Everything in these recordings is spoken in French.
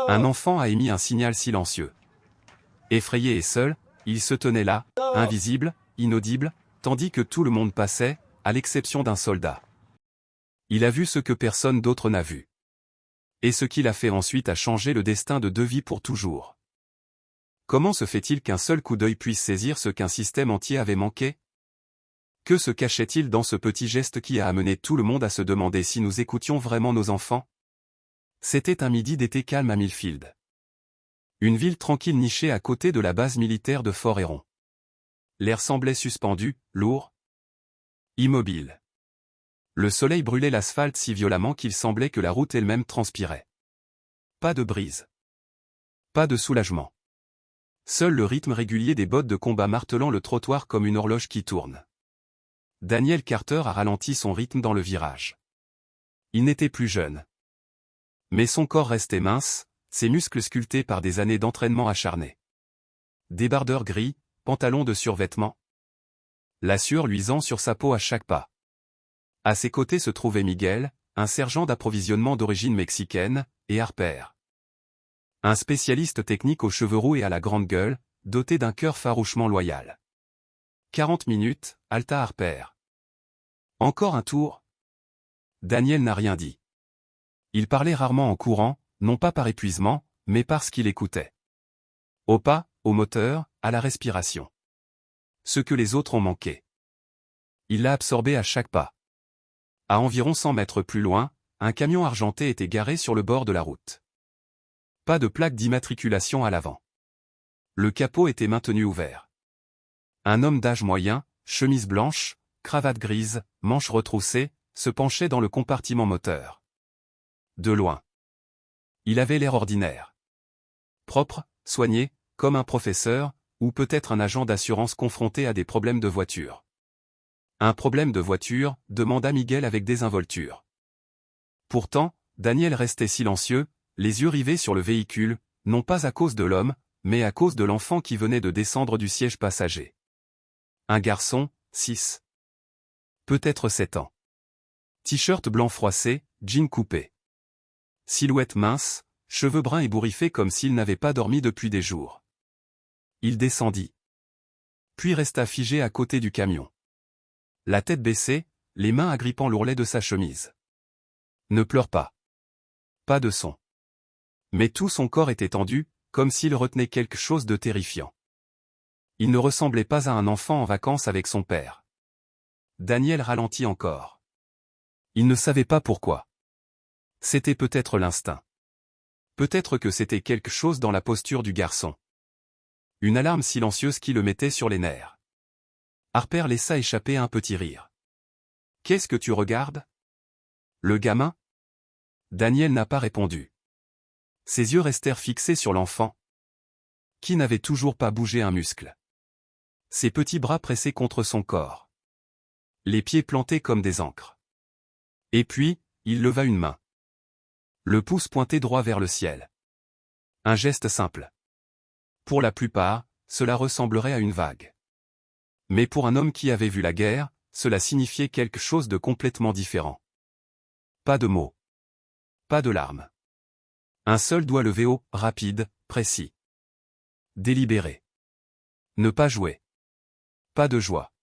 Un enfant a émis un signal silencieux. Effrayé et seul, il se tenait là, invisible, inaudible, tandis que tout le monde passait, à l'exception d'un soldat. Il a vu ce que personne d'autre n'a vu. Et ce qu'il a fait ensuite a changé le destin de deux vies pour toujours. Comment se fait-il qu'un seul coup d'œil puisse saisir ce qu'un système entier avait manqué? Que se cachait-il dans ce petit geste qui a amené tout le monde à se demander si nous écoutions vraiment nos enfants? C'était un midi d'été calme à Millfield. Une ville tranquille nichée à côté de la base militaire de Fort Héron. L'air semblait suspendu, lourd, immobile. Le soleil brûlait l'asphalte si violemment qu'il semblait que la route elle-même transpirait. Pas de brise. Pas de soulagement. Seul le rythme régulier des bottes de combat martelant le trottoir comme une horloge qui tourne. Daniel Carter a ralenti son rythme dans le virage. Il n'était plus jeune. Mais son corps restait mince, ses muscles sculptés par des années d'entraînement acharné. Débardeur gris, pantalon de survêtement. La sueur luisant sur sa peau à chaque pas. À ses côtés se trouvait Miguel, un sergent d'approvisionnement d'origine mexicaine, et Harper. Un spécialiste technique aux cheveux roux et à la grande gueule, doté d'un cœur farouchement loyal. 40 minutes, halta Harper. Encore un tour? Daniel n'a rien dit. Il parlait rarement en courant, non pas par épuisement, mais parce qu'il écoutait. Au pas, au moteur, à la respiration. Ce que les autres ont manqué. Il l'a absorbé à chaque pas. À environ 100 mètres plus loin, un camion argenté était garé sur le bord de la route. Pas de plaque d'immatriculation à l'avant. Le capot était maintenu ouvert. Un homme d'âge moyen, chemise blanche, cravate grise, manches retroussées, se penchait dans le compartiment moteur. De loin. Il avait l'air ordinaire. Propre, soigné, comme un professeur, ou peut-être un agent d'assurance confronté à des problèmes de voiture. Un problème de voiture, demanda Miguel avec désinvolture. Pourtant, Daniel restait silencieux, les yeux rivés sur le véhicule, non pas à cause de l'homme, mais à cause de l'enfant qui venait de descendre du siège passager. Un garçon, 6. Peut-être 7 ans. T-shirt blanc froissé, jean coupé. Silhouette mince, cheveux bruns ébouriffés comme s'il n'avait pas dormi depuis des jours. Il descendit. Puis resta figé à côté du camion. La tête baissée, les mains agrippant l'ourlet de sa chemise. Ne pleure pas. Pas de son. Mais tout son corps était tendu, comme s'il retenait quelque chose de terrifiant. Il ne ressemblait pas à un enfant en vacances avec son père. Daniel ralentit encore. Il ne savait pas pourquoi. C'était peut-être l'instinct. Peut-être que c'était quelque chose dans la posture du garçon. Une alarme silencieuse qui le mettait sur les nerfs. Harper laissa échapper un petit rire. « Qu'est-ce que tu regardes? Le gamin ?» Daniel n'a pas répondu. Ses yeux restèrent fixés sur l'enfant, qui n'avait toujours pas bougé un muscle. Ses petits bras pressés contre son corps. Les pieds plantés comme des ancres. Et puis, il leva une main. Le pouce pointé droit vers le ciel. Un geste simple. Pour la plupart, cela ressemblerait à une vague. Mais pour un homme qui avait vu la guerre, cela signifiait quelque chose de complètement différent. Pas de mots. Pas de larmes. Un seul doigt levé haut, rapide, précis. Délibéré. Ne pas jouer. Pas de joie.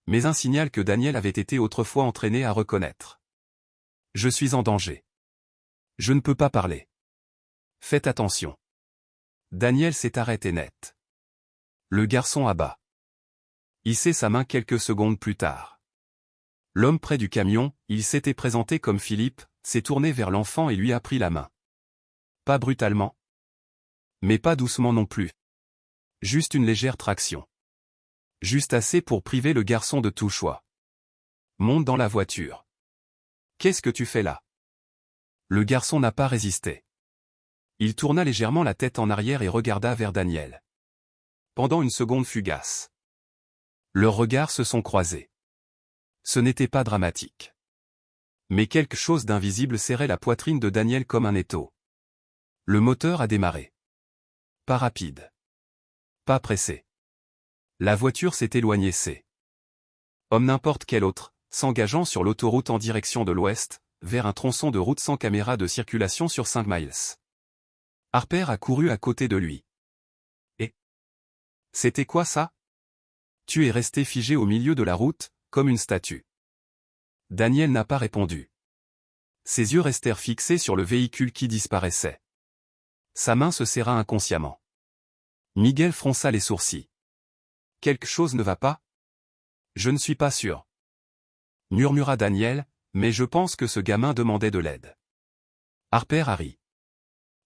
Mais un signal que Daniel avait été autrefois entraîné à reconnaître. Je suis en danger. Je ne peux pas parler. Faites attention. Daniel s'est arrêté net. Le garçon abat. Hissait sa main quelques secondes plus tard. L'homme près du camion, il s'était présenté comme Philippe, s'est tourné vers l'enfant et lui a pris la main. Pas brutalement. Mais pas doucement non plus. Juste une légère traction. Juste assez pour priver le garçon de tout choix. Monte dans la voiture. Qu'est-ce que tu fais là? Le garçon n'a pas résisté. Il tourna légèrement la tête en arrière et regarda vers Daniel. Pendant une seconde fugace. Leurs regards se sont croisés. Ce n'était pas dramatique. Mais quelque chose d'invisible serrait la poitrine de Daniel comme un étau. Le moteur a démarré. Pas rapide. Pas pressé. La voiture s'est éloignée comme n'importe quel autre, s'engageant sur l'autoroute en direction de l'ouest, vers un tronçon de route sans caméra de circulation sur 5 miles. Harper a couru à côté de lui. Et c'était quoi ça? Tu es resté figé au milieu de la route, comme une statue. Daniel n'a pas répondu. Ses yeux restèrent fixés sur le véhicule qui disparaissait. Sa main se serra inconsciemment. Miguel fronça les sourcils. Quelque chose ne va pas? Je ne suis pas sûr. Murmura Daniel, mais je pense que ce gamin demandait de l'aide. Harper a ri.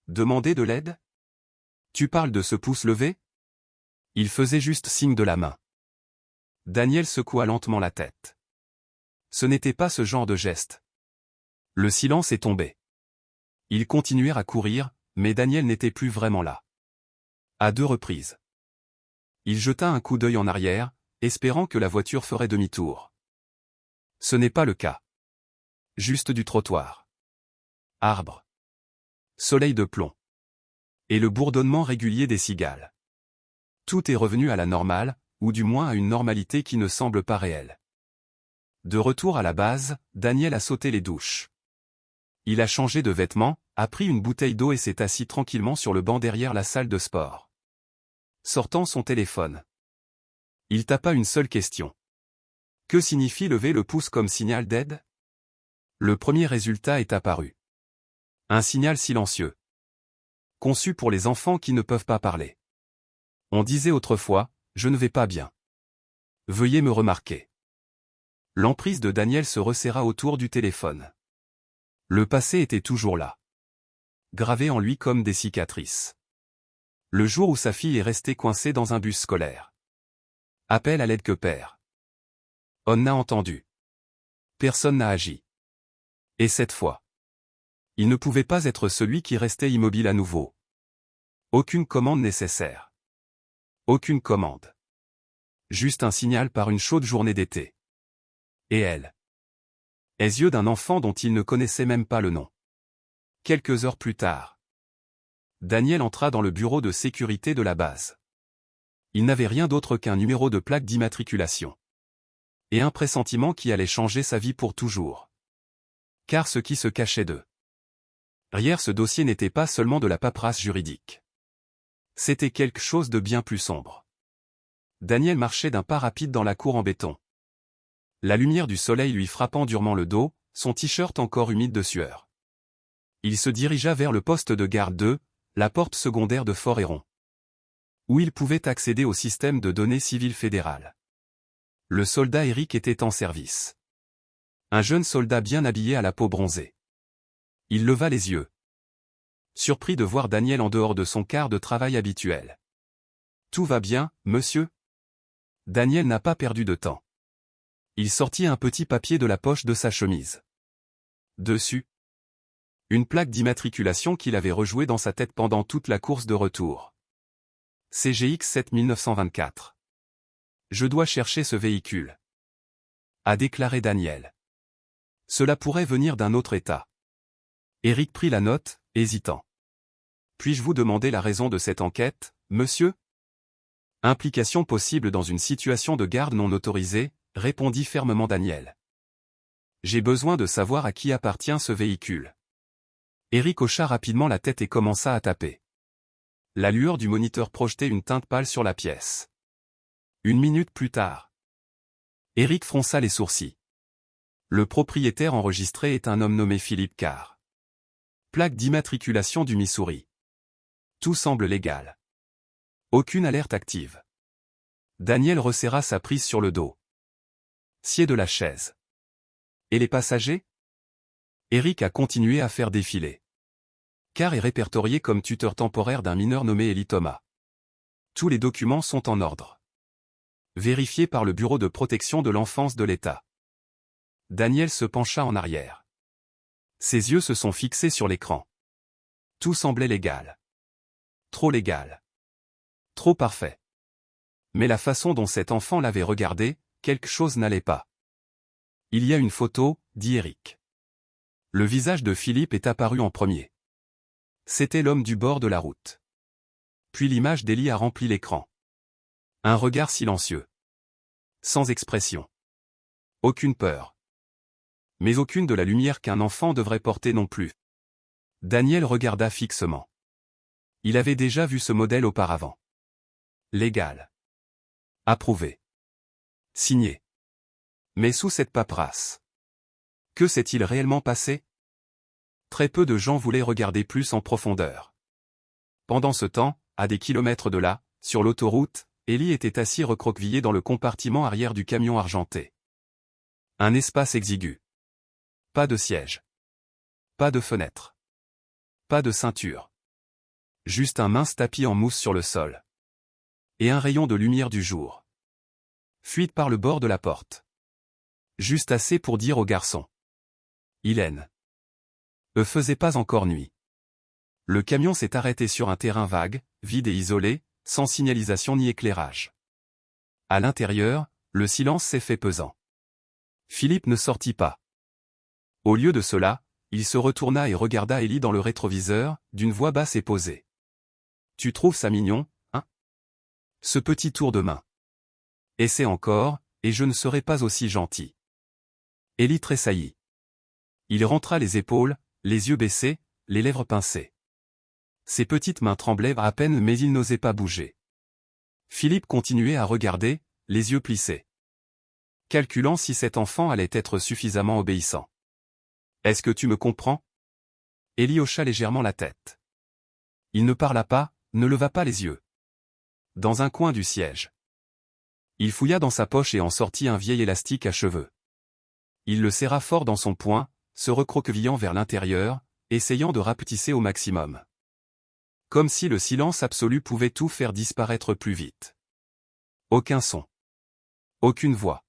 Demander de l'aide? Tu parles de ce pouce levé? Il faisait juste signe de la main. Daniel secoua lentement la tête. Ce n'était pas ce genre de geste. Le silence est tombé. Ils continuèrent à courir, mais Daniel n'était plus vraiment là. À 2 reprises. Il jeta un coup d'œil en arrière, espérant que la voiture ferait demi-tour. Ce n'est pas le cas. Juste du trottoir. Arbres. Soleil de plomb. Et le bourdonnement régulier des cigales. Tout est revenu à la normale, ou du moins à une normalité qui ne semble pas réelle. De retour à la base, Daniel a sauté les douches. Il a changé de vêtements, a pris une bouteille d'eau et s'est assis tranquillement sur le banc derrière la salle de sport. Sortant son téléphone. Il tapa une seule question. Que signifie lever le pouce comme signal d'aide? Le premier résultat est apparu. Un signal silencieux. Conçu pour les enfants qui ne peuvent pas parler. On disait autrefois, je ne vais pas bien. Veuillez me remarquer. L'emprise de Daniel se resserra autour du téléphone. Le passé était toujours là. Gravé en lui comme des cicatrices. Le jour où sa fille est restée coincée dans un bus scolaire. Appel à l'aide que père. On n'a entendu. Personne n'a agi. Et cette fois. Il ne pouvait pas être celui qui restait immobile à nouveau. Aucune commande nécessaire. Aucune commande. Juste un signal par une chaude journée d'été. Et elle. Les yeux d'un enfant dont il ne connaissait même pas le nom. Quelques heures plus tard. Daniel entra dans le bureau de sécurité de la base. Il n'avait rien d'autre qu'un numéro de plaque d'immatriculation. Et un pressentiment qui allait changer sa vie pour toujours. Car ce qui se cachait derrière ce dossier n'était pas seulement de la paperasse juridique. C'était quelque chose de bien plus sombre. Daniel marchait d'un pas rapide dans la cour en béton. La lumière du soleil lui frappant durement le dos, son t-shirt encore humide de sueur. Il se dirigea vers le poste de garde 2, la porte secondaire de Fort Héron. Où il pouvait accéder au système de données civiles fédéral. Le soldat Eric était en service. Un jeune soldat bien habillé à la peau bronzée. Il leva les yeux. Surpris de voir Daniel en dehors de son quart de travail habituel. Tout va bien, monsieur? Daniel n'a pas perdu de temps. Il sortit un petit papier de la poche de sa chemise. Dessus. Une plaque d'immatriculation qu'il avait rejouée dans sa tête pendant toute la course de retour. CGX 7924. Je dois chercher ce véhicule. A déclaré Daniel. Cela pourrait venir d'un autre État. Eric prit la note, hésitant. Puis-je vous demander la raison de cette enquête, monsieur? Implication possible dans une situation de garde non autorisée, répondit fermement Daniel. J'ai besoin de savoir à qui appartient ce véhicule. Eric hocha rapidement la tête et commença à taper. La lueur du moniteur projetait une teinte pâle sur la pièce. 1 minute plus tard. Eric fronça les sourcils. Le propriétaire enregistré est un homme nommé Philippe Carr. Plaque d'immatriculation du Missouri. Tout semble légal. Aucune alerte active. Daniel resserra sa prise sur le dos. Sied de la chaise. Et les passagers? Eric a continué à faire défiler. Carr est répertorié comme tuteur temporaire d'un mineur nommé Eli Thomas. Tous les documents sont en ordre. Vérifiés par le Bureau de protection de l'enfance de l'État. Daniel se pencha en arrière. Ses yeux se sont fixés sur l'écran. Tout semblait légal. Trop légal. Trop parfait. Mais la façon dont cet enfant l'avait regardé, quelque chose n'allait pas. Il y a une photo, dit Eric. Le visage de Philippe est apparu en premier. C'était l'homme du bord de la route. Puis l'image d'Eli a rempli l'écran. Un regard silencieux. Sans expression. Aucune peur. Mais aucune de la lumière qu'un enfant devrait porter non plus. Daniel regarda fixement. Il avait déjà vu ce modèle auparavant. Légal. Approuvé. Signé. Mais sous cette paperasse. Que s'est-il réellement passé? Très peu de gens voulaient regarder plus en profondeur. Pendant ce temps, à des kilomètres de là, sur l'autoroute, Ellie était assis recroquevillé dans le compartiment arrière du camion argenté. Un espace exigu. Pas de siège. Pas de fenêtre. Pas de ceinture. Juste un mince tapis en mousse sur le sol. Et un rayon de lumière du jour. Fuite par le bord de la porte. Juste assez pour dire au garçon. Hélène. Faisait pas encore nuit. Le camion s'est arrêté sur un terrain vague, vide et isolé, sans signalisation ni éclairage. À l'intérieur, le silence s'est fait pesant. Philippe ne sortit pas. Au lieu de cela, il se retourna et regarda Ellie dans le rétroviseur, d'une voix basse et posée. « Tu trouves ça mignon, hein? Ce petit tour de main. Essaie encore, et je ne serai pas aussi gentil. » Ellie tressaillit. Il rentra les épaules, les yeux baissés, les lèvres pincées. Ses petites mains tremblaient à peine mais il n'osait pas bouger. Philippe continuait à regarder, les yeux plissés. Calculant si cet enfant allait être suffisamment obéissant. « Est-ce que tu me comprends ?» Ellie hocha légèrement la tête. Il ne parla pas, ne leva pas les yeux. Dans un coin du siège. Il fouilla dans sa poche et en sortit un vieil élastique à cheveux. Il le serra fort dans son poing, se recroquevillant vers l'intérieur, essayant de rapetisser au maximum. Comme si le silence absolu pouvait tout faire disparaître plus vite. Aucun son. Aucune voix.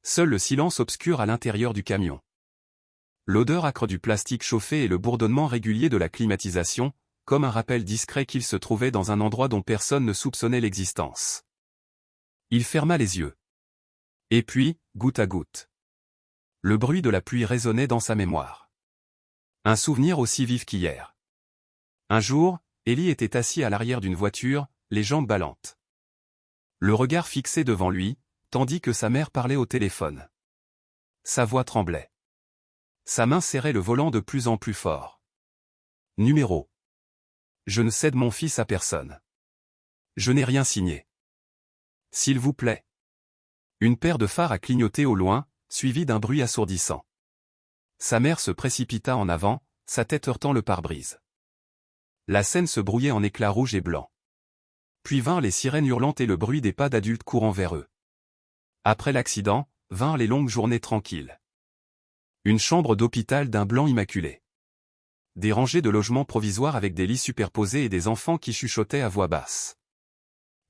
Seul le silence obscur à l'intérieur du camion. L'odeur âcre du plastique chauffé et le bourdonnement régulier de la climatisation, comme un rappel discret qu'il se trouvait dans un endroit dont personne ne soupçonnait l'existence. Il ferma les yeux. Et puis, goutte à goutte. Le bruit de la pluie résonnait dans sa mémoire. Un souvenir aussi vif qu'hier. Un jour, Ellie était assis à l'arrière d'une voiture, les jambes ballantes. Le regard fixé devant lui, tandis que sa mère parlait au téléphone. Sa voix tremblait. Sa main serrait le volant de plus en plus fort. Numéro. Je ne cède mon fils à personne. Je n'ai rien signé. S'il vous plaît. Une paire de phares a clignoté au loin, suivi d'un bruit assourdissant. Sa mère se précipita en avant, sa tête heurtant le pare-brise. La scène se brouillait en éclats rouges et blancs. Puis vinrent les sirènes hurlantes et le bruit des pas d'adultes courant vers eux. Après l'accident, vinrent les longues journées tranquilles. Une chambre d'hôpital d'un blanc immaculé. Des rangées de logements provisoires avec des lits superposés et des enfants qui chuchotaient à voix basse.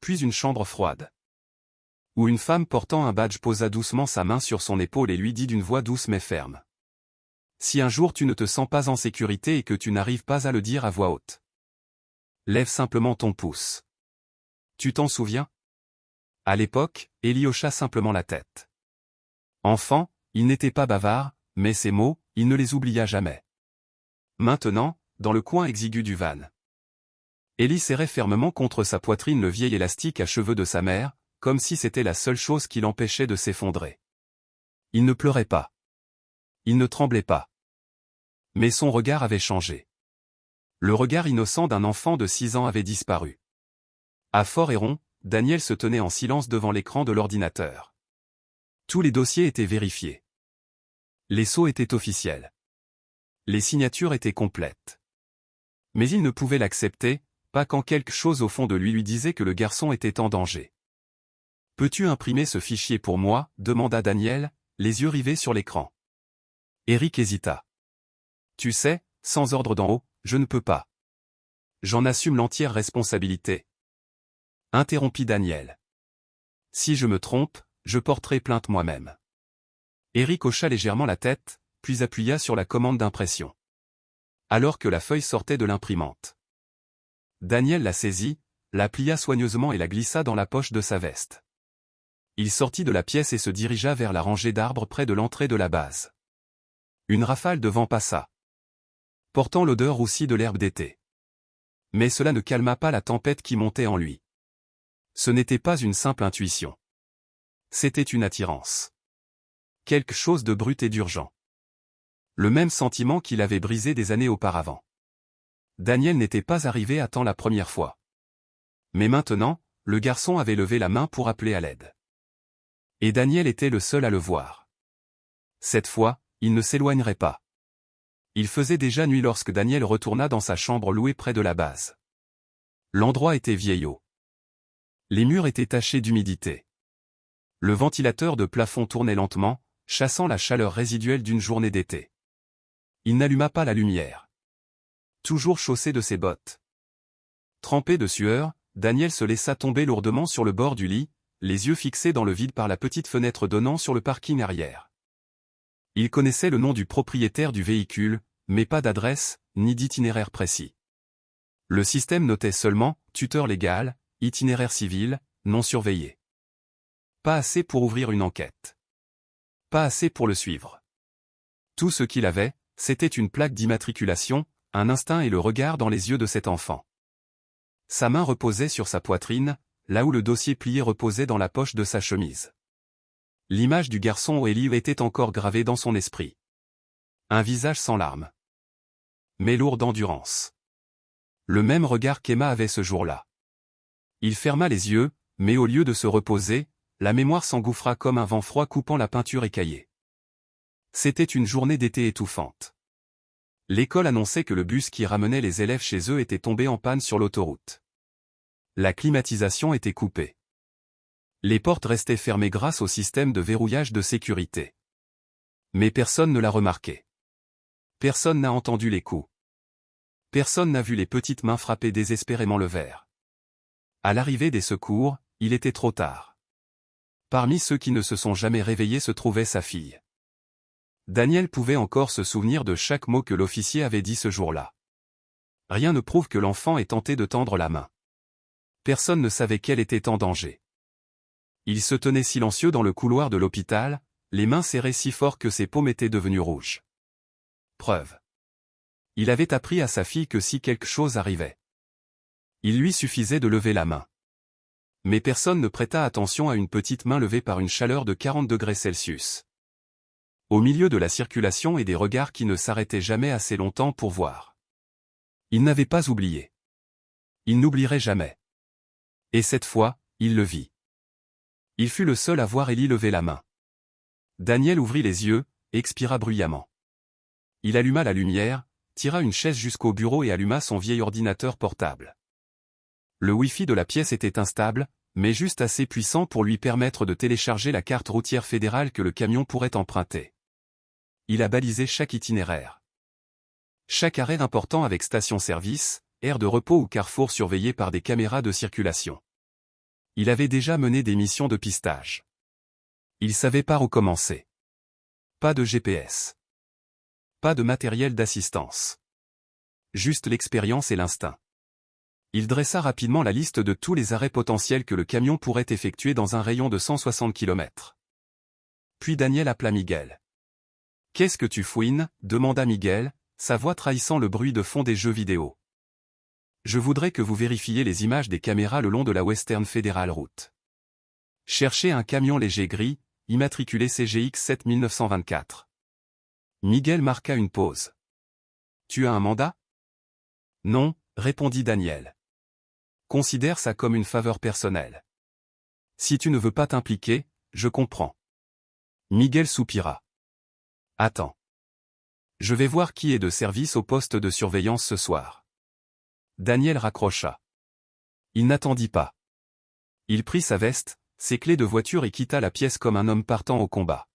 Puis une chambre froide. Où une femme portant un badge posa doucement sa main sur son épaule et lui dit d'une voix douce mais ferme. « Si un jour tu ne te sens pas en sécurité et que tu n'arrives pas à le dire à voix haute, lève simplement ton pouce. Tu t'en souviens ?» À l'époque, Ellie hocha simplement la tête. Enfant, il n'était pas bavard, mais ces mots, il ne les oublia jamais. Maintenant, dans le coin exigu du van. Ellie serrait fermement contre sa poitrine le vieil élastique à cheveux de sa mère, comme si c'était la seule chose qui l'empêchait de s'effondrer. Il ne pleurait pas. Il ne tremblait pas. Mais son regard avait changé. Le regard innocent d'un enfant de 6 ans avait disparu. À fort et rond, Daniel se tenait en silence devant l'écran de l'ordinateur. Tous les dossiers étaient vérifiés. Les sceaux étaient officiels. Les signatures étaient complètes. Mais il ne pouvait l'accepter, pas quand quelque chose au fond de lui disait que le garçon était en danger. « Peux-tu imprimer ce fichier pour moi ?» demanda Daniel, les yeux rivés sur l'écran. Eric hésita. « Tu sais, sans ordre d'en haut, je ne peux pas. J'en assume l'entière responsabilité. » Interrompit Daniel. « Si je me trompe, je porterai plainte moi-même. » Eric hocha légèrement la tête, puis appuya sur la commande d'impression. Alors que la feuille sortait de l'imprimante. Daniel la saisit, la plia soigneusement et la glissa dans la poche de sa veste. Il sortit de la pièce et se dirigea vers la rangée d'arbres près de l'entrée de la base. Une rafale de vent passa, portant l'odeur roussie de l'herbe d'été. Mais cela ne calma pas la tempête qui montait en lui. Ce n'était pas une simple intuition. C'était une attirance. Quelque chose de brut et d'urgent. Le même sentiment qu'il avait brisé des années auparavant. Daniel n'était pas arrivé à temps la première fois. Mais maintenant, le garçon avait levé la main pour appeler à l'aide. Et Daniel était le seul à le voir. Cette fois, il ne s'éloignerait pas. Il faisait déjà nuit lorsque Daniel retourna dans sa chambre louée près de la base. L'endroit était vieillot. Les murs étaient tachés d'humidité. Le ventilateur de plafond tournait lentement, chassant la chaleur résiduelle d'une journée d'été. Il n'alluma pas la lumière. Toujours chaussé de ses bottes. Trempé de sueur, Daniel se laissa tomber lourdement sur le bord du lit, les yeux fixés dans le vide par la petite fenêtre donnant sur le parking arrière. Il connaissait le nom du propriétaire du véhicule, mais pas d'adresse, ni d'itinéraire précis. Le système notait seulement « tuteur légal », « itinéraire civil », « non surveillé ». Pas assez pour ouvrir une enquête. Pas assez pour le suivre. Tout ce qu'il avait, c'était une plaque d'immatriculation, un instinct et le regard dans les yeux de cet enfant. Sa main reposait sur sa poitrine, là où le dossier plié reposait dans la poche de sa chemise. L'image du garçon Eli était encore gravée dans son esprit. Un visage sans larmes. Mais lourd d'endurance. Le même regard qu'Emma avait ce jour-là. Il ferma les yeux, mais au lieu de se reposer, la mémoire s'engouffra comme un vent froid coupant la peinture écaillée. C'était une journée d'été étouffante. L'école annonçait que le bus qui ramenait les élèves chez eux était tombé en panne sur l'autoroute. La climatisation était coupée. Les portes restaient fermées grâce au système de verrouillage de sécurité. Mais personne ne l'a remarqué. Personne n'a entendu les coups. Personne n'a vu les petites mains frapper désespérément le verre. À l'arrivée des secours, il était trop tard. Parmi ceux qui ne se sont jamais réveillés se trouvait sa fille. Daniel pouvait encore se souvenir de chaque mot que l'officier avait dit ce jour-là. Rien ne prouve que l'enfant ait tenté de tendre la main. Personne ne savait qu'elle était en danger. Il se tenait silencieux dans le couloir de l'hôpital, les mains serrées si fort que ses paumes étaient devenues rouges. Preuve. Il avait appris à sa fille que si quelque chose arrivait, il lui suffisait de lever la main. Mais personne ne prêta attention à une petite main levée par une chaleur de 40 degrés Celsius. Au milieu de la circulation et des regards qui ne s'arrêtaient jamais assez longtemps pour voir. Il n'avait pas oublié. Il n'oublierait jamais. Et cette fois, il le vit. Il fut le seul à voir Eli lever la main. Daniel ouvrit les yeux, expira bruyamment. Il alluma la lumière, tira une chaise jusqu'au bureau et alluma son vieil ordinateur portable. Le Wi-Fi de la pièce était instable, mais juste assez puissant pour lui permettre de télécharger la carte routière fédérale que le camion pourrait emprunter. Il a balisé chaque itinéraire. Chaque arrêt important avec station-service, aire de repos ou carrefour surveillé par des caméras de circulation. Il avait déjà mené des missions de pistage. Il savait par où commencer. Pas de GPS. Pas de matériel d'assistance. Juste l'expérience et l'instinct. Il dressa rapidement la liste de tous les arrêts potentiels que le camion pourrait effectuer dans un rayon de 160 km. Puis Daniel appela Miguel. « Qu'est-ce que tu fouines ?» demanda Miguel, sa voix trahissant le bruit de fond des jeux vidéo. « Je voudrais que vous vérifiiez les images des caméras le long de la Western Federal Route. Cherchez un camion léger gris, immatriculé CGX 7924. » Miguel marqua une pause. « Tu as un mandat ?» « Non, » répondit Daniel. « Considère ça comme une faveur personnelle. Si tu ne veux pas t'impliquer, je comprends. » Miguel soupira. « Attends. Je vais voir qui est de service au poste de surveillance ce soir. » Daniel raccrocha. Il n'attendit pas. Il prit sa veste, ses clés de voiture et quitta la pièce comme un homme partant au combat.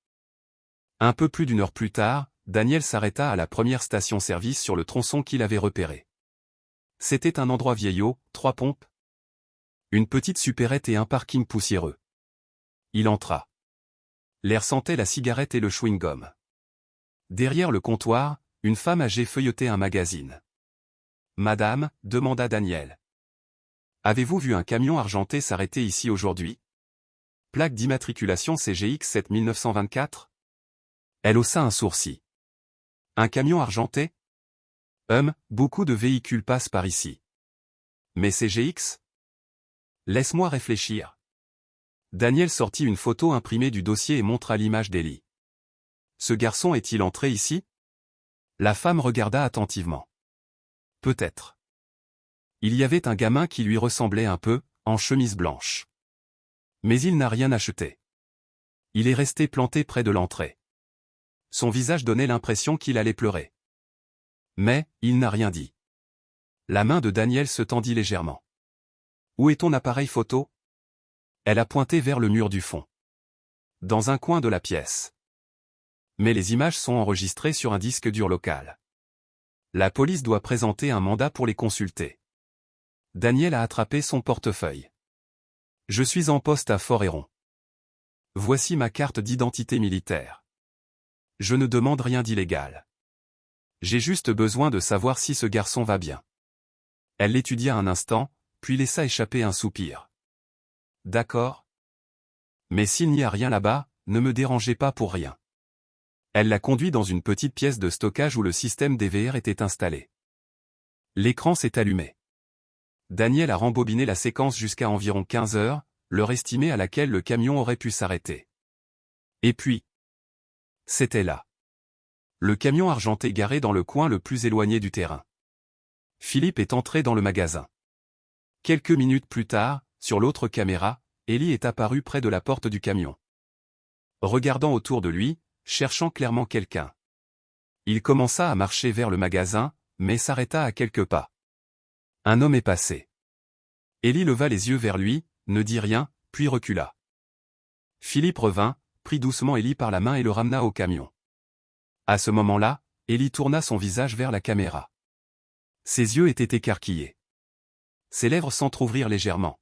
Un peu plus d'une heure plus tard, Daniel s'arrêta à la première station-service sur le tronçon qu'il avait repéré. C'était un endroit vieillot, 3 pompes, une petite supérette et un parking poussiéreux. Il entra. L'air sentait la cigarette et le chewing-gum. Derrière le comptoir, une femme âgée feuilletait un magazine. « Madame » demanda Daniel. « Avez-vous vu un camion argenté s'arrêter ici aujourd'hui ? Plaque d'immatriculation CGX 7924 ?» Elle haussa un sourcil. « Un camion argenté ? Beaucoup de véhicules passent par ici. Mais CGX ? Laisse-moi réfléchir. » Daniel sortit une photo imprimée du dossier et montra l'image d'Eli. « Ce garçon est-il entré ici ? » La femme regarda attentivement. Peut-être. Il y avait un gamin qui lui ressemblait un peu, en chemise blanche. Mais il n'a rien acheté. Il est resté planté près de l'entrée. Son visage donnait l'impression qu'il allait pleurer. Mais, il n'a rien dit. La main de Daniel se tendit légèrement. Où est ton appareil photo? Elle a pointé vers le mur du fond. Dans un coin de la pièce. Mais les images sont enregistrées sur un disque dur local. La police doit présenter un mandat pour les consulter. Daniel a attrapé son portefeuille. Je suis en poste à Fort-Héron. Voici ma carte d'identité militaire. Je ne demande rien d'illégal. J'ai juste besoin de savoir si ce garçon va bien. Elle l'étudia un instant, puis laissa échapper un soupir. D'accord. Mais s'il n'y a rien là-bas, ne me dérangez pas pour rien. Elle l'a conduit dans une petite pièce de stockage où le système DVR était installé. L'écran s'est allumé. Daniel a rembobiné la séquence jusqu'à environ 15 heures, l'heure estimée à laquelle le camion aurait pu s'arrêter. Et puis, c'était là. Le camion argenté garé dans le coin le plus éloigné du terrain. Philippe est entré dans le magasin. Quelques minutes plus tard, sur l'autre caméra, Ellie est apparue près de la porte du camion. Regardant autour de lui, cherchant clairement quelqu'un. Il commença à marcher vers le magasin, mais s'arrêta à quelques pas. Un homme est passé. Ellie leva les yeux vers lui, ne dit rien, puis recula. Philippe revint, prit doucement Ellie par la main et le ramena au camion. À ce moment-là, Ellie tourna son visage vers la caméra. Ses yeux étaient écarquillés. Ses lèvres s'entr'ouvrirent légèrement.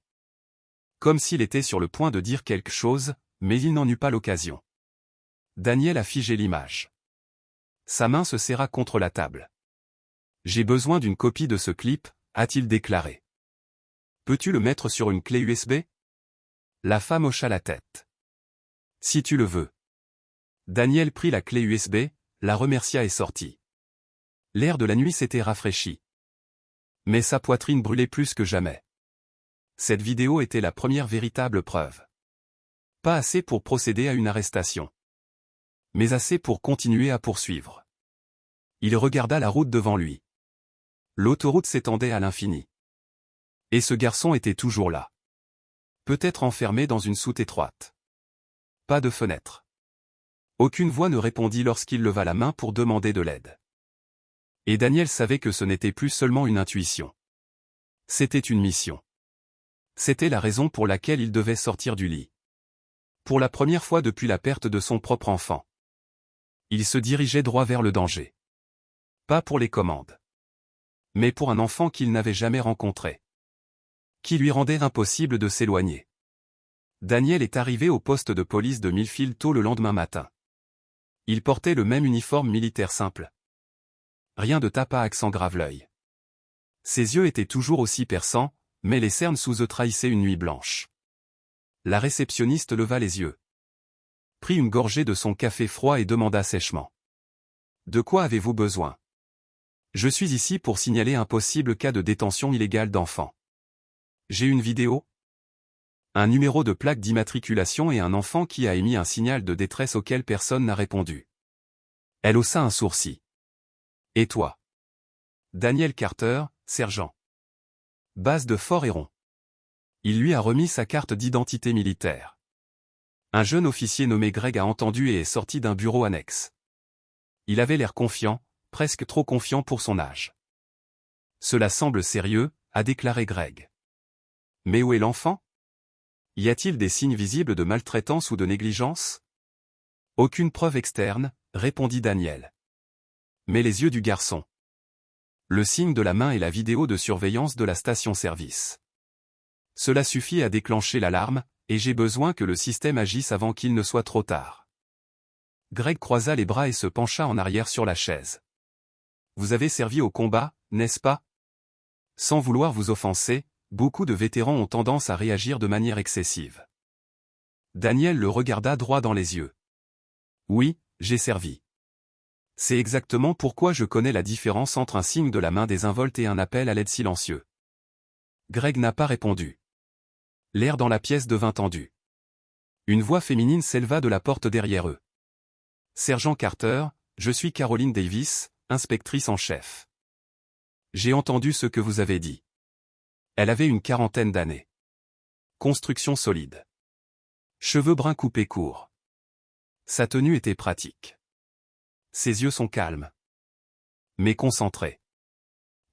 Comme s'il était sur le point de dire quelque chose, mais il n'en eut pas l'occasion. Daniel a figé l'image. Sa main se serra contre la table. « J'ai besoin d'une copie de ce clip », a-t-il déclaré. « Peux-tu le mettre sur une clé USB ?» La femme hocha la tête. « Si tu le veux. » Daniel prit la clé USB, la remercia et sortit. L'air de la nuit s'était rafraîchi. Mais sa poitrine brûlait plus que jamais. Cette vidéo était la première véritable preuve. Pas assez pour procéder à une arrestation. Mais assez pour continuer à poursuivre. Il regarda la route devant lui. L'autoroute s'étendait à l'infini. Et ce garçon était toujours là. Peut-être enfermé dans une soute étroite. Pas de fenêtre. Aucune voix ne répondit lorsqu'il leva la main pour demander de l'aide. Et Daniel savait que ce n'était plus seulement une intuition. C'était une mission. C'était la raison pour laquelle il devait sortir du lit. Pour la première fois depuis la perte de son propre enfant. Il se dirigeait droit vers le danger. Pas pour les commandes. Mais pour un enfant qu'il n'avait jamais rencontré. Qui lui rendait impossible de s'éloigner. Daniel est arrivé au poste de police de Millfield tôt le lendemain matin. Il portait le même uniforme militaire simple. Rien de tape à accent grave-l'œil. Ses yeux étaient toujours aussi perçants, mais les cernes sous eux trahissaient une nuit blanche. La réceptionniste leva les yeux. Prit une gorgée de son café froid et demanda sèchement. « De quoi avez-vous besoin ? Je suis ici pour signaler un possible cas de détention illégale d'enfants. J'ai une vidéo ? Un numéro de plaque d'immatriculation et un enfant qui a émis un signal de détresse auquel personne n'a répondu. » Elle haussa un sourcil. « Et toi ? » Daniel Carter, sergent. Base de Fort-Héron. Il lui a remis sa carte d'identité militaire. Un jeune officier nommé Greg a entendu et est sorti d'un bureau annexe. Il avait l'air confiant, presque trop confiant pour son âge. « Cela semble sérieux », a déclaré Greg. « Mais où est l'enfant ? Y a-t-il des signes visibles de maltraitance ou de négligence ? » Aucune preuve externe, répondit Daniel. Mais les yeux du garçon. Le signe de la main et la vidéo de surveillance de la station-service. Cela suffit à déclencher l'alarme, et j'ai besoin que le système agisse avant qu'il ne soit trop tard. Greg croisa les bras et se pencha en arrière sur la chaise. Vous avez servi au combat, n'est-ce pas ? Sans vouloir vous offenser, beaucoup de vétérans ont tendance à réagir de manière excessive. Daniel le regarda droit dans les yeux. Oui, j'ai servi. C'est exactement pourquoi je connais la différence entre un signe de la main désinvolte et un appel à l'aide silencieux. Greg n'a pas répondu. L'air dans la pièce devint tendu. Une voix féminine s'éleva de la porte derrière eux. Sergent Carter, je suis Caroline Davis, inspectrice en chef. J'ai entendu ce que vous avez dit. Elle avait une quarantaine d'années. Construction solide. Cheveux bruns coupés courts. Sa tenue était pratique. Ses yeux sont calmes. Mais concentrés.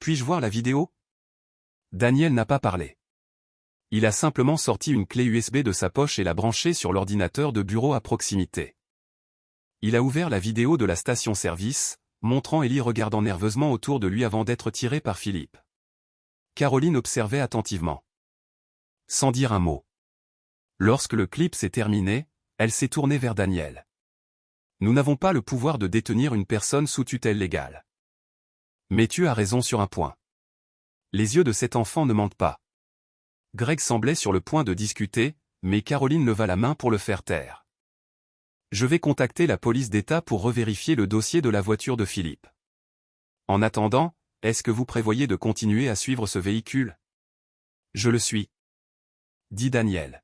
Puis-je voir la vidéo? Daniel n'a pas parlé. Il a simplement sorti une clé USB de sa poche et l'a branchée sur l'ordinateur de bureau à proximité. Il a ouvert la vidéo de la station-service, montrant Ellie regardant nerveusement autour de lui avant d'être tirée par Philippe. Caroline observait attentivement. Sans dire un mot. Lorsque le clip s'est terminé, elle s'est tournée vers Daniel. Nous n'avons pas le pouvoir de détenir une personne sous tutelle légale. Mais tu as raison sur un point. Les yeux de cet enfant ne mentent pas. Greg semblait sur le point de discuter, mais Caroline leva la main pour le faire taire. Je vais contacter la police d'État pour revérifier le dossier de la voiture de Philippe. En attendant, est-ce que vous prévoyez de continuer à suivre ce véhicule? Je le suis. Dit Daniel.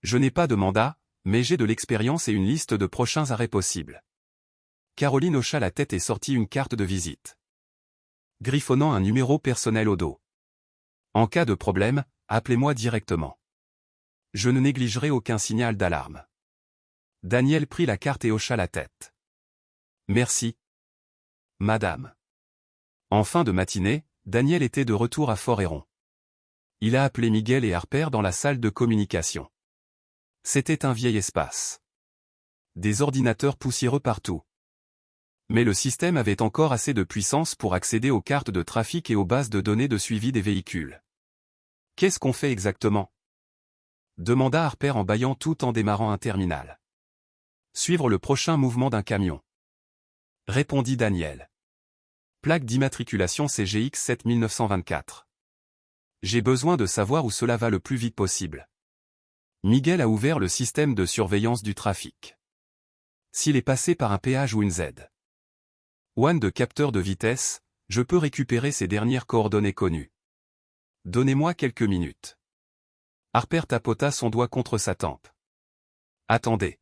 Je n'ai pas de mandat, mais j'ai de l'expérience et une liste de prochains arrêts possibles. Caroline hocha la tête et sortit une carte de visite. Griffonnant un numéro personnel au dos. En cas de problème, appelez-moi directement. Je ne négligerai aucun signal d'alarme. Daniel prit la carte et hocha la tête. Merci. Madame. En fin de matinée, Daniel était de retour à Fort-Héron. Il a appelé Miguel et Harper dans la salle de communication. C'était un vieil espace. Des ordinateurs poussiéreux partout. Mais le système avait encore assez de puissance pour accéder aux cartes de trafic et aux bases de données de suivi des véhicules. Qu'est-ce qu'on fait exactement? Demanda Harper en bâillant tout en démarrant un terminal. Suivre le prochain mouvement d'un camion. Répondit Daniel. Plaque d'immatriculation CGX 7924. J'ai besoin de savoir où cela va le plus vite possible. Miguel a ouvert le système de surveillance du trafic. S'il est passé par un péage ou une Z. One de capteur de vitesse, je peux récupérer ses dernières coordonnées connues. Donnez-moi quelques minutes. Harper tapota son doigt contre sa tempe. Attendez.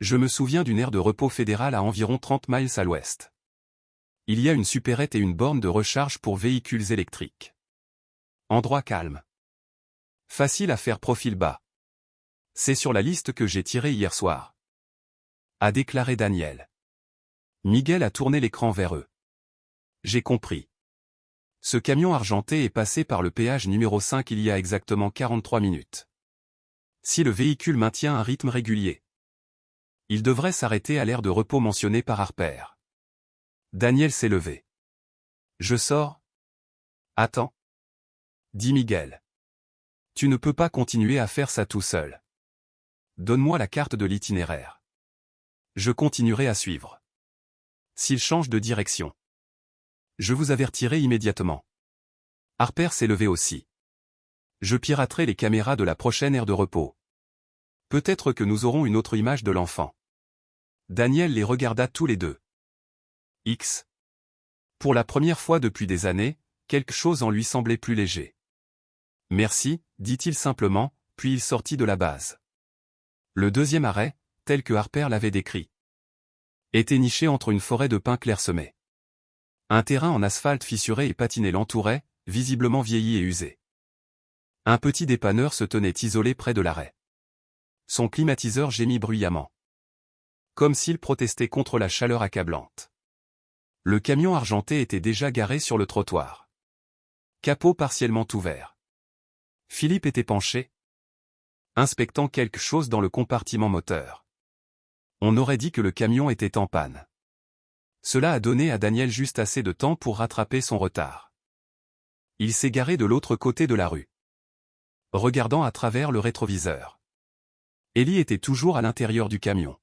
Je me souviens d'une aire de repos fédérale à environ 30 miles à l'ouest. Il y a une supérette et une borne de recharge pour véhicules électriques. Endroit calme. Facile à faire profil bas. C'est sur la liste que j'ai tirée hier soir. A déclaré Daniel. Miguel a tourné l'écran vers eux. J'ai compris. Ce camion argenté est passé par le péage numéro 5 il y a exactement 43 minutes. Si le véhicule maintient un rythme régulier, il devrait s'arrêter à l'aire de repos mentionnée par Harper. Daniel s'est levé. Je sors? Attends. Dit Miguel. Tu ne peux pas continuer à faire ça tout seul. Donne-moi la carte de l'itinéraire. Je continuerai à suivre. S'il change de direction, je vous avertirai immédiatement. Harper s'est levé aussi. Je piraterai les caméras de la prochaine aire de repos. Peut-être que nous aurons une autre image de l'enfant. Daniel les regarda tous les deux. X. Pour la première fois depuis des années, quelque chose en lui semblait plus léger. Merci, dit-il simplement, puis il sortit de la base. Le deuxième arrêt, tel que Harper l'avait décrit, était niché entre une forêt de pins clairsemés. Un terrain en asphalte fissuré et patiné l'entourait, visiblement vieilli et usé. Un petit dépanneur se tenait isolé près de l'arrêt. Son climatiseur gémit bruyamment. Comme s'il protestait contre la chaleur accablante. Le camion argenté était déjà garé sur le trottoir. Capot partiellement ouvert. Philippe était penché, inspectant quelque chose dans le compartiment moteur. On aurait dit que le camion était en panne. Cela a donné à Daniel juste assez de temps pour rattraper son retard. Il s'est garé de l'autre côté de la rue, regardant à travers le rétroviseur. Ellie était toujours à l'intérieur du camion.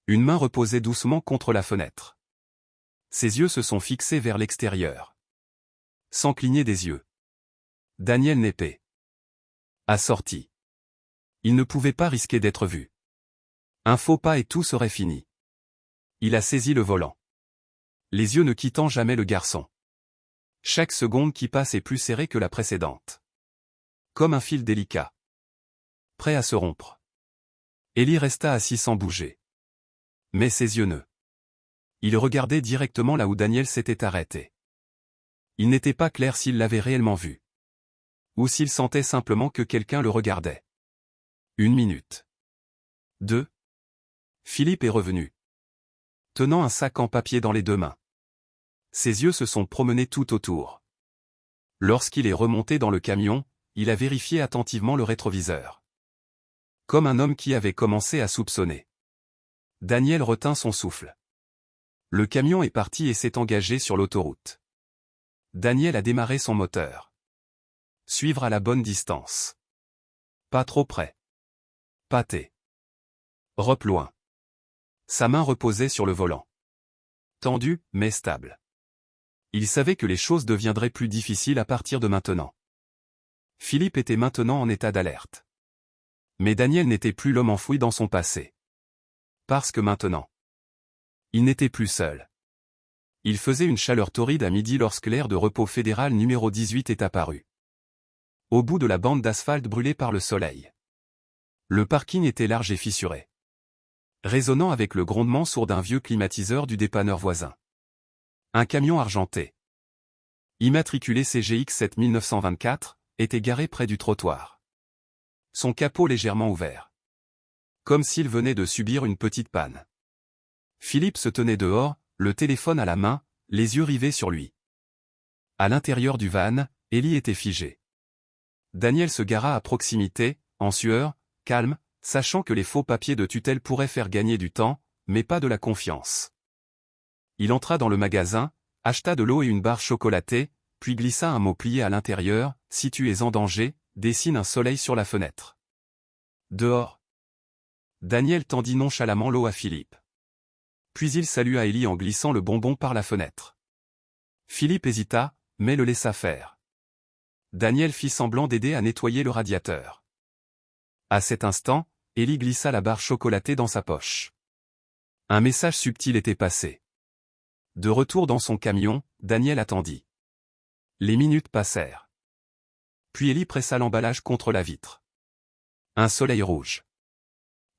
Une main reposait doucement contre la fenêtre. Ses yeux se sont fixés vers l'extérieur. Sans cligner des yeux. Daniel n'épait. Assorti. Il ne pouvait pas risquer d'être vu. Un faux pas et tout serait fini. Il a saisi le volant. Les yeux ne quittant jamais le garçon. Chaque seconde qui passe est plus serrée que la précédente. Comme un fil délicat. Prêt à se rompre. Ellie resta assis sans bouger. Mais ses yeux ne. Il regardait directement là où Daniel s'était arrêté. Il n'était pas clair s'il l'avait réellement vu. Ou s'il sentait simplement que quelqu'un le regardait. 1 minute. 2. Philippe est revenu. Tenant un sac en papier dans les 2 mains. Ses yeux se sont promenés tout autour. Lorsqu'il est remonté dans le camion, il a vérifié attentivement le rétroviseur. Comme un homme qui avait commencé à soupçonner. Daniel retint son souffle. Le camion est parti et s'est engagé sur l'autoroute. Daniel a démarré son moteur. Suivre à la bonne distance. Pas trop près. Pâté. Rep loin. Sa main reposait sur le volant. Tendu, mais stable. Il savait que les choses deviendraient plus difficiles à partir de maintenant. Philippe était maintenant en état d'alerte. Mais Daniel n'était plus l'homme enfoui dans son passé. Parce que maintenant, il n'était plus seul. Il faisait une chaleur torride à midi lorsque l'aire de repos fédéral numéro 18 est apparue. Au bout de la bande d'asphalte brûlée par le soleil. Le parking était large et fissuré. Résonnant avec le grondement sourd d'un vieux climatiseur du dépanneur voisin. Un camion argenté. Immatriculé CGX 7924, était garé près du trottoir. Son capot légèrement ouvert. Comme s'il venait de subir une petite panne. Philippe se tenait dehors, le téléphone à la main, les yeux rivés sur lui. À l'intérieur du van, Ellie était figée. Daniel se gara à proximité, en sueur, calme, sachant que les faux papiers de tutelle pourraient faire gagner du temps, mais pas de la confiance. Il entra dans le magasin, acheta de l'eau et une barre chocolatée, puis glissa un mot plié à l'intérieur, « Si tu es en danger, dessine un soleil sur la fenêtre. » Dehors. Daniel tendit nonchalamment l'eau à Philippe. Puis il salua Ellie en glissant le bonbon par la fenêtre. Philippe hésita, mais le laissa faire. Daniel fit semblant d'aider à nettoyer le radiateur. À cet instant, Ellie glissa la barre chocolatée dans sa poche. Un message subtil était passé. De retour dans son camion, Daniel attendit. Les minutes passèrent. Puis Ellie pressa l'emballage contre la vitre. Un soleil rouge.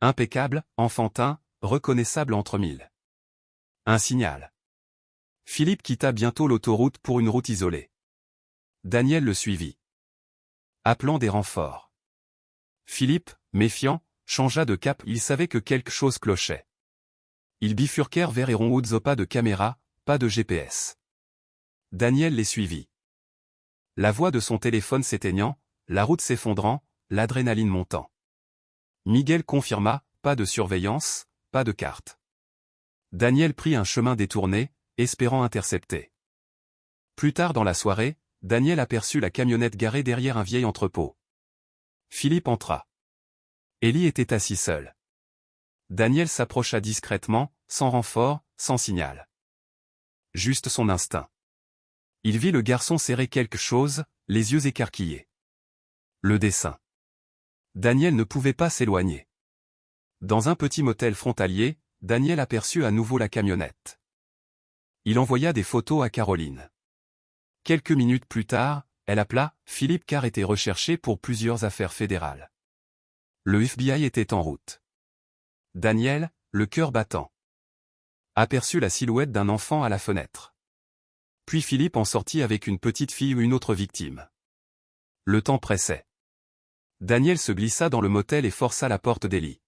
Impeccable, enfantin, reconnaissable entre mille. Un signal. Philippe quitta bientôt l'autoroute pour une route isolée. Daniel le suivit. Appelant des renforts. Philippe, méfiant, changea de cap, il savait que quelque chose clochait. Ils bifurquèrent vers Héron-Woods, pas de caméra, pas de GPS. Daniel les suivit. La voix de son téléphone s'éteignant, la route s'effondrant, l'adrénaline montant. Miguel confirma, pas de surveillance, pas de carte. Daniel prit un chemin détourné, espérant intercepter. Plus tard dans la soirée, Daniel aperçut la camionnette garée derrière un vieil entrepôt. Philippe entra. Ellie était assis seule. Daniel s'approcha discrètement, sans renfort, sans signal. Juste son instinct. Il vit le garçon serrer quelque chose, les yeux écarquillés. Le dessin. Daniel ne pouvait pas s'éloigner. Dans un petit motel frontalier, Daniel aperçut à nouveau la camionnette. Il envoya des photos à Caroline. Quelques minutes plus tard, elle appela, Philippe Carr était recherché pour plusieurs affaires fédérales. Le FBI était en route. Daniel, le cœur battant, aperçut la silhouette d'un enfant à la fenêtre. Puis Philippe en sortit avec une petite fille ou une autre victime. Le temps pressait. Daniel se glissa dans le motel et força la porte d'Ellie.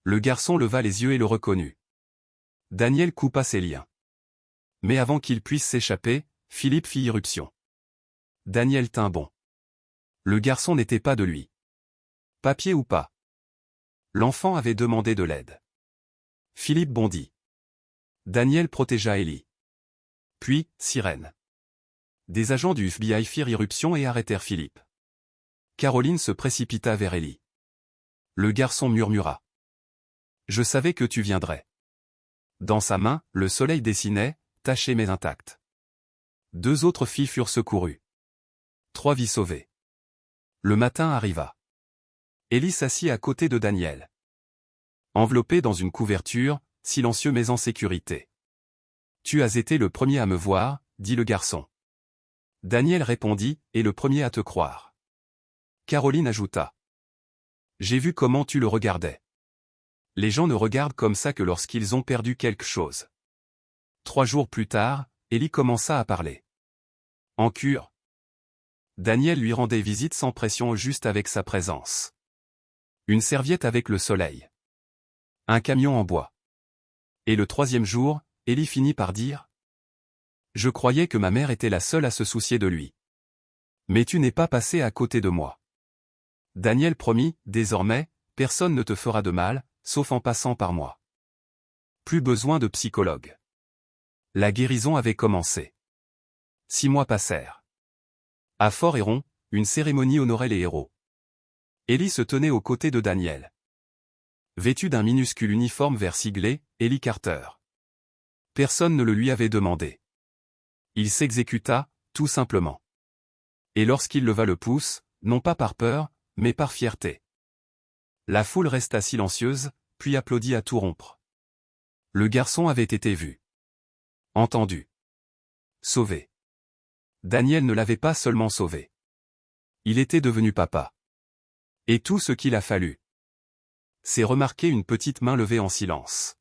Le garçon leva les yeux et le reconnut. Daniel coupa ses liens. Mais avant qu'il puisse s'échapper, Philippe fit irruption. Daniel tint bon. Le garçon n'était pas de lui. Papier ou pas. L'enfant avait demandé de l'aide. Philippe bondit. Daniel protégea Ellie. Puis, sirène. Des agents du FBI firent irruption et arrêtèrent Philippe. Caroline se précipita vers Ellie. Le garçon murmura. « Je savais que tu viendrais. » Dans sa main, le soleil dessinait, taché mais intact. 2 autres filles furent secourues. 3 vies sauvées. Le matin arriva. Ellie s'assit à côté de Daniel. Enveloppé dans une couverture, silencieux mais en sécurité. « Tu as été le premier à me voir, » dit le garçon. Daniel répondit, « Et le premier à te croire. » Caroline ajouta. « J'ai vu comment tu le regardais. Les gens ne regardent comme ça que lorsqu'ils ont perdu quelque chose. » 3 jours plus tard, Ellie commença à parler. En cure. Daniel lui rendait visite sans pression, juste avec sa présence. Une serviette avec le soleil. Un camion en bois. Et le 3e jour, Élie finit par dire : « Je croyais que ma mère était la seule à se soucier de lui. Mais tu n'es pas passé à côté de moi. » Daniel promit : « Désormais, personne ne te fera de mal, sauf en passant par moi. » Plus besoin de psychologue. La guérison avait commencé. 6 mois passèrent. À Fort-Héron, une cérémonie honorait les héros. Élie se tenait aux côtés de Daniel. Vêtu d'un minuscule uniforme vert siglé, Élie Carter. Personne ne le lui avait demandé. Il s'exécuta, tout simplement. Et lorsqu'il leva le pouce, non pas par peur, mais par fierté. La foule resta silencieuse, puis applaudit à tout rompre. Le garçon avait été vu. Entendu. Sauvé. Daniel ne l'avait pas seulement sauvé. Il était devenu papa. Et tout ce qu'il a fallu, c'est remarquer une petite main levée en silence.